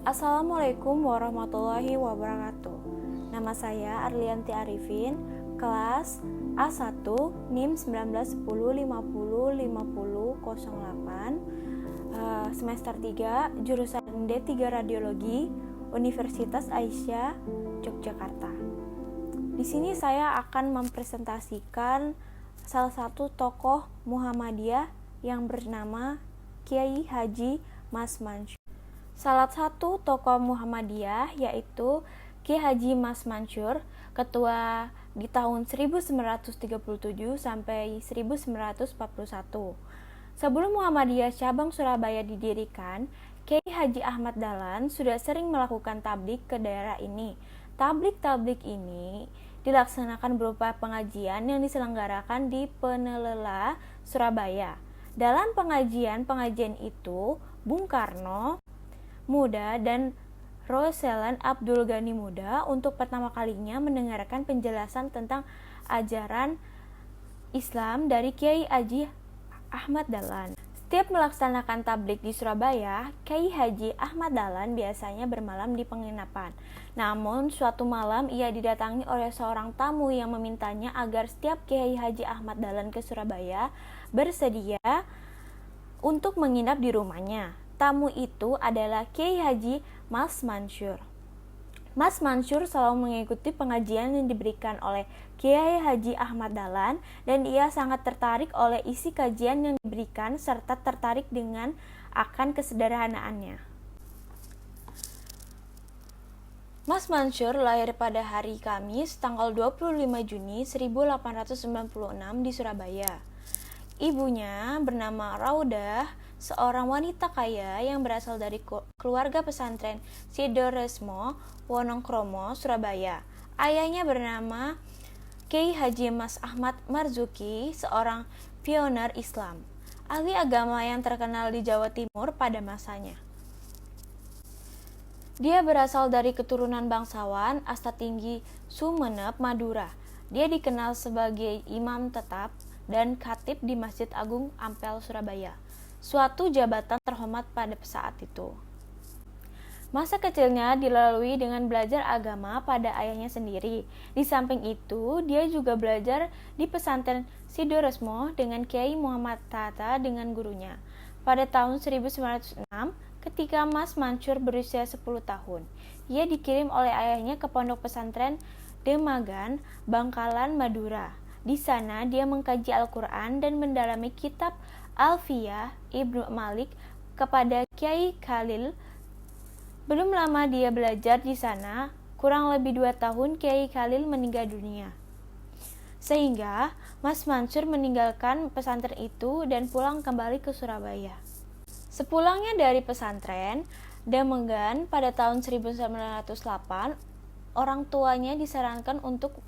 Assalamualaikum warahmatullahi wabarakatuh. Nama saya Arlianti Arifin, kelas A1 NIM 1910505008, semester 3, jurusan D3 Radiologi, Universitas Aisyah, Yogyakarta. Di sini saya akan mempresentasikan salah satu tokoh Muhammadiyah yang bernama Kiai Haji Mas Mansur. Salah satu tokoh Muhammadiyah yaitu Kiai Haji Mas Mansur, ketua di tahun 1937 sampai 1941. Sebelum Muhammadiyah cabang Surabaya didirikan, Kiai Haji Ahmad Dahlan sudah sering melakukan tablik ke daerah ini. Tablik ini dilaksanakan berupa pengajian yang diselenggarakan di Penelela, Surabaya. Dalam pengajian itu, Bung Karno Muda dan Roselan Abdul Ghani Muda untuk pertama kalinya mendengarkan penjelasan tentang ajaran Islam dari Kiai Haji Ahmad Dahlan. Setiap melaksanakan tablik di Surabaya, Kiai Haji Ahmad Dahlan biasanya bermalam di penginapan. Namun, suatu malam ia didatangi oleh seorang tamu yang memintanya agar setiap Kiai Haji Ahmad Dahlan ke Surabaya bersedia untuk menginap di rumahnya. Tamu itu adalah Kiai Haji Mas Mansur. Mas Mansur selalu mengikuti pengajian yang diberikan oleh Kiai Haji Ahmad Dahlan dan ia sangat tertarik oleh isi kajian yang diberikan serta tertarik dengan akan kesederhanaannya. Mas Mansur lahir pada hari Kamis tanggal 25 Juni 1896 di Surabaya. Ibunya bernama Raudah, seorang wanita kaya yang berasal dari keluarga pesantren Sidoresmo, Wonokromo, Surabaya. Ayahnya bernama Kiai Haji Mas Ahmad Marzuki, seorang pioner Islam, ahli agama yang terkenal di Jawa Timur pada masanya. Dia berasal dari keturunan bangsawan Asta Tinggi Sumeneb, Madura. Dia dikenal sebagai imam tetap dan khatib di Masjid Agung Ampel, Surabaya, suatu jabatan terhormat pada saat itu. Masa kecilnya dilalui dengan belajar agama pada ayahnya sendiri. Di samping itu, dia juga belajar di pesantren Sidoresmo dengan Kiai Muhammad Hatta dengan gurunya. Pada tahun 1906, ketika Mas Mansur berusia 10 tahun, ia dikirim oleh ayahnya ke pondok pesantren Demagan, Bangkalan, Madura. Di sana dia mengkaji Al-Quran dan mendalami kitab Alfiyah Ibnu Malik kepada Kiai Khalil. Belum lama dia belajar di sana, kurang lebih 2 tahun Kiai Khalil meninggal dunia. Sehingga Mas Mansur meninggalkan pesantren itu dan pulang kembali ke Surabaya. Sepulangnya dari pesantren Demagan pada tahun 1908, orang tuanya disarankan untuk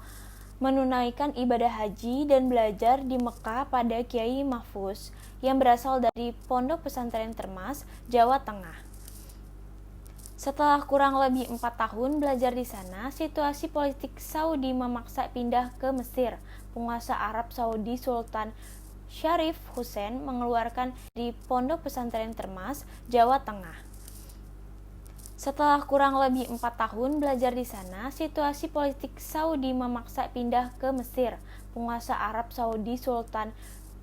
menunaikan ibadah haji dan belajar di Mekah pada Kiai Mahfuz yang berasal dari Pondok Pesantren Termas, Jawa Tengah. Setelah kurang lebih 4 tahun belajar di sana, situasi politik Saudi memaksa pindah ke Mesir. Penguasa Arab Saudi Sultan Syarif Hussein mengeluarkan di Pondok Pesantren Termas, Jawa Tengah. Setelah kurang lebih 4 tahun belajar di sana, situasi politik Saudi memaksa pindah ke Mesir. Penguasa Arab Saudi Sultan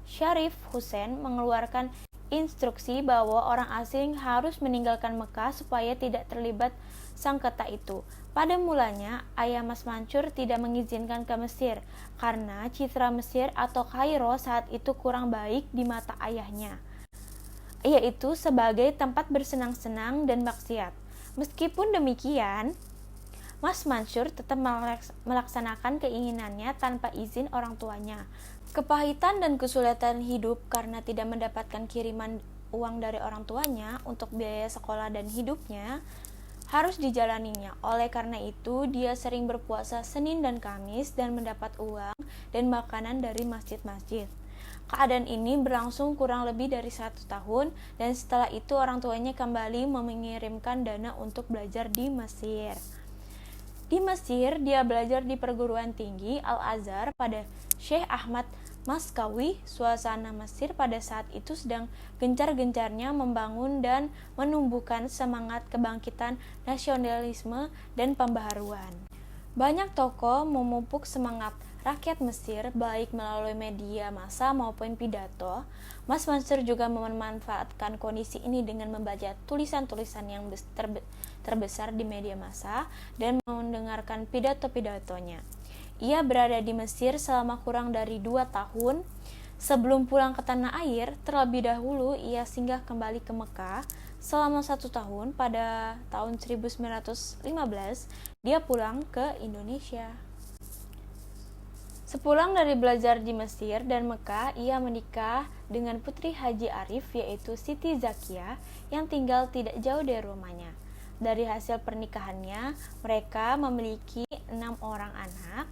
Syarif Hussein mengeluarkan instruksi bahwa orang asing harus meninggalkan Mekah supaya tidak terlibat sengketa itu. Pada mulanya, ayah Mas Mansur tidak mengizinkan ke Mesir karena citra Mesir atau Kairo saat itu kurang baik di mata ayahnya, yaitu sebagai tempat bersenang-senang dan maksiat. Meskipun demikian, Mas Mansur tetap melaksanakan keinginannya tanpa izin orang tuanya. Kepahitan dan kesulitan hidup karena tidak mendapatkan kiriman uang dari orang tuanya untuk biaya sekolah dan hidupnya harus dijalaninya. Oleh karena itu, dia sering berpuasa Senin dan Kamis dan mendapat uang dan makanan dari masjid-masjid. Keadaan ini berlangsung kurang lebih dari 1 tahun dan setelah itu orang tuanya kembali mengirimkan dana untuk belajar di Mesir. Di Mesir, dia belajar di perguruan tinggi Al-Azhar pada Syekh Ahmad Maskawi, suasana Mesir pada saat itu sedang gencar-gencarnya membangun dan menumbuhkan semangat kebangkitan nasionalisme dan pembaharuan. Banyak tokoh memupuk semangat rakyat Mesir baik melalui media massa maupun pidato. Mas Mansur juga memanfaatkan kondisi ini dengan membaca tulisan-tulisan yang terbesar di media massa dan mendengarkan pidato-pidatonya. Ia berada di Mesir selama kurang dari 2 tahun. Sebelum pulang ke tanah air, terlebih dahulu ia singgah kembali ke Mekah selama 1 tahun. Pada tahun 1915, dia pulang ke Indonesia. Sepulang dari belajar di Mesir dan Mekah, ia menikah dengan putri Haji Arif, yaitu Siti Zakiyah, yang tinggal tidak jauh dari rumahnya. Dari hasil pernikahannya, mereka memiliki 6 orang anak,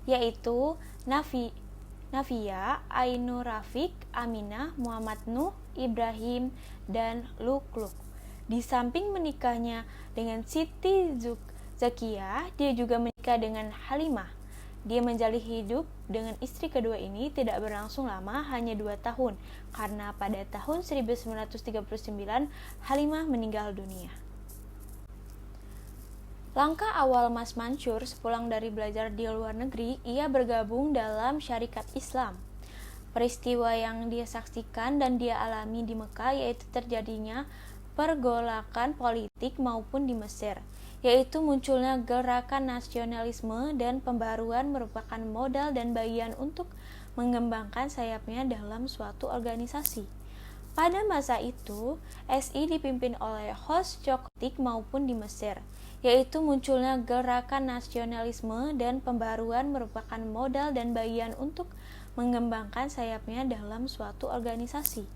yaitu Nafia, Ainur Rafiq, Aminah, Muhammad Nuh, Ibrahim, dan Lukluk. Di samping menikahnya dengan Siti Zakiyah, dia juga menikah dengan Halimah. Dia menjalin hidup dengan istri kedua ini tidak berlangsung lama, hanya 2 tahun, karena pada tahun 1939 Halimah meninggal dunia. Langkah awal Mas Mansur sepulang dari belajar di luar negeri, ia bergabung dalam Syarikat Islam. Peristiwa yang dia saksikan dan dia alami di Mekah yaitu terjadinya pergolakan politik maupun di Mesir, yaitu munculnya gerakan nasionalisme dan pembaruan merupakan modal dan bagian untuk mengembangkan sayapnya dalam suatu organisasi. Pada masa itu, SI dipimpin oleh Hos Coktik maupun di Mesir, yaitu munculnya gerakan nasionalisme dan pembaruan merupakan modal dan bagian untuk mengembangkan sayapnya dalam suatu organisasi.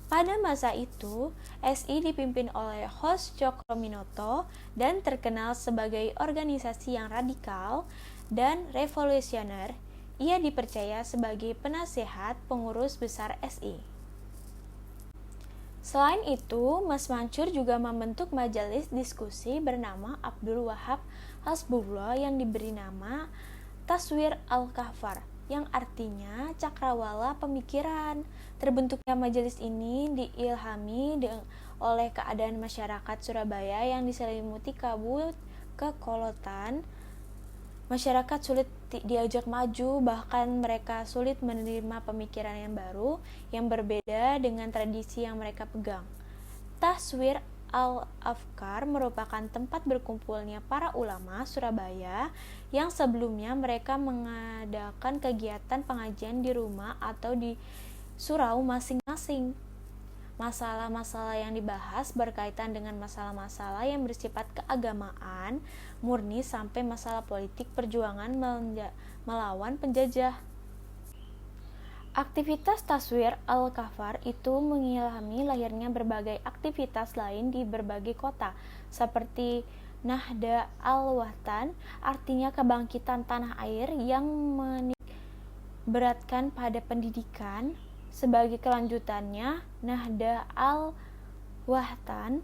Pada masa itu, SI dipimpin oleh Hos Cokroaminoto dan terkenal sebagai organisasi yang radikal dan revolusioner. Ia dipercaya sebagai penasehat pengurus besar SI. Selain itu, Mas Mansur juga membentuk majelis diskusi bernama Abdul Wahab Hasbullah yang diberi nama Taswir Al-Kahfar, yang artinya cakrawala pemikiran. Terbentuknya majelis ini diilhami oleh keadaan masyarakat Surabaya yang diselimuti kabut kekolotan. Masyarakat sulit diajak maju, bahkan mereka sulit menerima pemikiran yang baru yang berbeda dengan tradisi yang mereka pegang. Taswir Al-Afkar merupakan tempat berkumpulnya para ulama Surabaya yang sebelumnya mereka mengadakan kegiatan pengajian di rumah atau di surau masing-masing. Masalah-masalah yang dibahas berkaitan dengan masalah-masalah yang bersifat keagamaan murni sampai masalah politik perjuangan melawan penjajah. Aktivitas Taswir Al-Kahfar itu mengilhami lahirnya berbagai aktivitas lain di berbagai kota, seperti Nahda Al-Watan, artinya kebangkitan tanah air yang menitikberatkan pada pendidikan. Sebagai kelanjutannya, Nahda Al-Wahtan,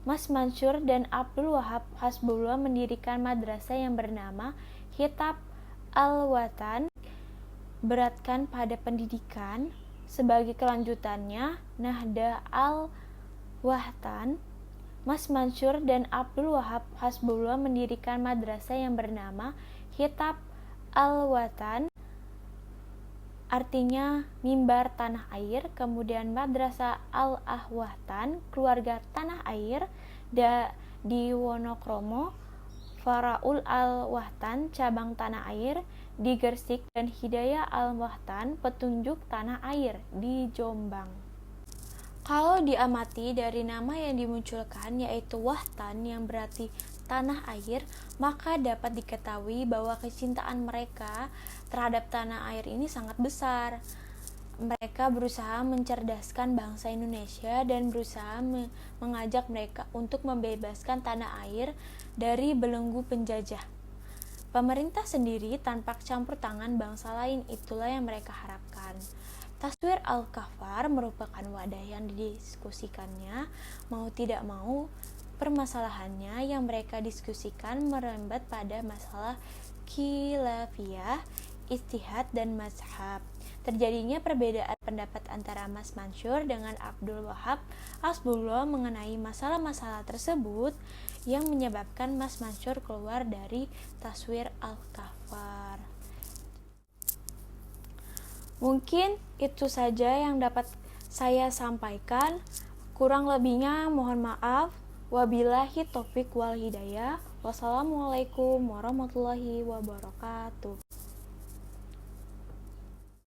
Mas Mansur dan Abdul Wahab Hasbullah mendirikan madrasah yang bernama Kitab Al-Watan, beratkan pada pendidikan. Sebagai kelanjutannya, Nahda Al-Wahtan, Mas Mansur dan Abdul Wahab Hasbullah mendirikan madrasah yang bernama Kitab Al-Watan, artinya mimbar tanah air. Kemudian Madrasah Al-Ahwatan, keluarga tanah air, di Wonokromo, Faraul Al-Wahtan, cabang tanah air di Gersik, dan Hidayah Al-Wahtan, petunjuk tanah air di Jombang. Kalau diamati dari nama yang dimunculkan yaitu Wahtan yang berarti tanah air, maka dapat diketahui bahwa kecintaan mereka terhadap tanah air ini sangat besar. Mereka berusaha mencerdaskan bangsa Indonesia dan berusaha mengajak mereka untuk membebaskan tanah air dari belenggu penjajah. Pemerintah sendiri tanpa campur tangan bangsa lain, itulah yang mereka harapkan. Taswir Al-Kahfar merupakan wadah yang didiskusikannya, mau tidak mau permasalahannya yang mereka diskusikan merembet pada masalah khilafiyah, ijtihad, dan mazhab. terjadinya perbedaan pendapat antara Mas Mansur dengan Abdul Wahab Hasbullah mengenai masalah-masalah tersebut yang menyebabkan Mas Mansur keluar dari Taswir Al-Kahfar. Mungkin itu saja yang dapat saya sampaikan. Kurang lebihnya mohon maaf. Wabillahi taufik wal hidayah. Wassalamualaikum warahmatullahi wabarakatuh.